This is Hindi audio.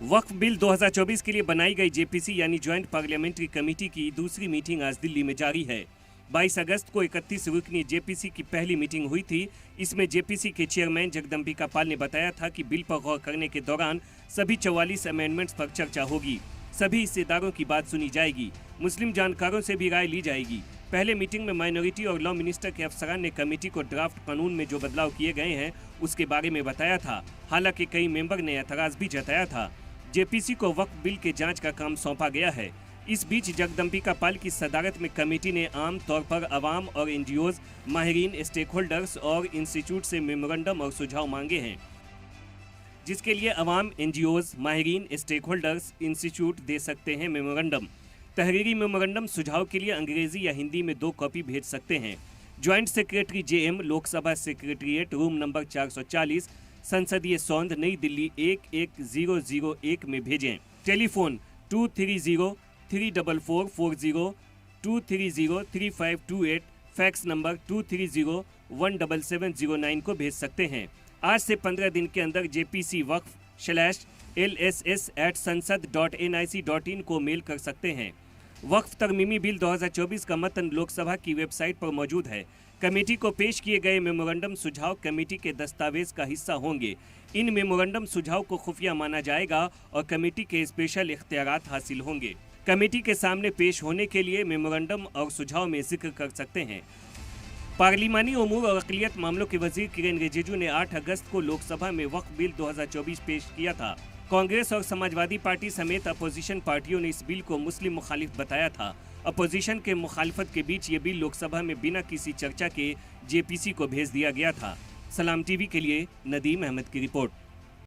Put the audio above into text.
वक्फ बिल 2024 के लिए बनाई गई जेपीसी यानी ज्वाइंट पार्लियामेंट्री कमेटी की दूसरी मीटिंग आज दिल्ली में जारी है। 22 अगस्त को 31 रुकनी जेपीसी की पहली मीटिंग हुई थी। इसमें जेपीसी के चेयरमैन जगदम्बिका पाल ने बताया था कि बिल पर गौर करने के दौरान सभी 44 अमेंडमेंट्स पर चर्चा होगी। सभी हिस्सेदारों की बात सुनी जाएगी। मुस्लिम जानकारों से भी राय ली जाएगी। पहले मीटिंग में माइनॉरिटी और लॉ मिनिस्टर के अफसरान ने कमेटी को ड्राफ्ट कानून में जो बदलाव किए गए हैं उसके बारे में बताया था। हालांकि कई मेंबर ने एतराज भी जताया था। जेपीसी को वक्फ बिल के जांच का काम सौंपा गया है। इस बीच जगदम्बिका पाल की सदारत में कमेटी ने आम तौर पर अवाम और एनजीओज, माहिरीन, स्टेक होल्डर्स और इंस्टीट्यूट से मेमोरेंडम और सुझाव मांगे हैं, जिसके लिए अवाम, एनजीओज, माहिरीन, स्टेक होल्डर्स, इंस्टीट्यूट दे सकते हैं मेमोरेंडम। तहरीरी मेमोरेंडम सुझाव के लिए अंग्रेजी या हिंदी में 2 कॉपी भेज सकते हैं। Joint secretary JM, Lok Sabha secretariat, room number 440, संसदीय सौंध, नई दिल्ली 11001 में भेजें। टेलीफोन 230-34440, 230-3528, फैक्स नंबर 230-17709 को भेज सकते हैं। आज से 15 दिन के अंदर जेपीसी waqf/lss@sansad.nic.in को मेल कर सकते हैं। वक्फ तरमीमी बिल 2024 का मतन लोकसभा की वेबसाइट पर मौजूद है। कमेटी को पेश किए गए मेमोरेंडम सुझाव कमेटी के दस्तावेज का हिस्सा होंगे। इन मेमोरेंडम सुझाव को खुफिया माना जाएगा और कमेटी के स्पेशल इख्तियारात हासिल होंगे। कमेटी के सामने पेश होने के लिए मेमोरेंडम और सुझाव में जिक्र कर सकते हैं। पार्लिमानी उमूर और अक़लियत मामलों के वजीर किरेन रिजिजू ने 8 अगस्त को लोकसभा में वक्फ बिल 2024 पेश किया था। कांग्रेस और समाजवादी पार्टी समेत अपोजिशन पार्टियों ने इस बिल को मुस्लिम मुखालिफ बताया था। अपोजिशन के मुखालफत के बीच ये बिल लोकसभा में बिना किसी चर्चा के जेपीसी को भेज दिया गया था। सलाम टीवी के लिए नदीम अहमद की रिपोर्ट।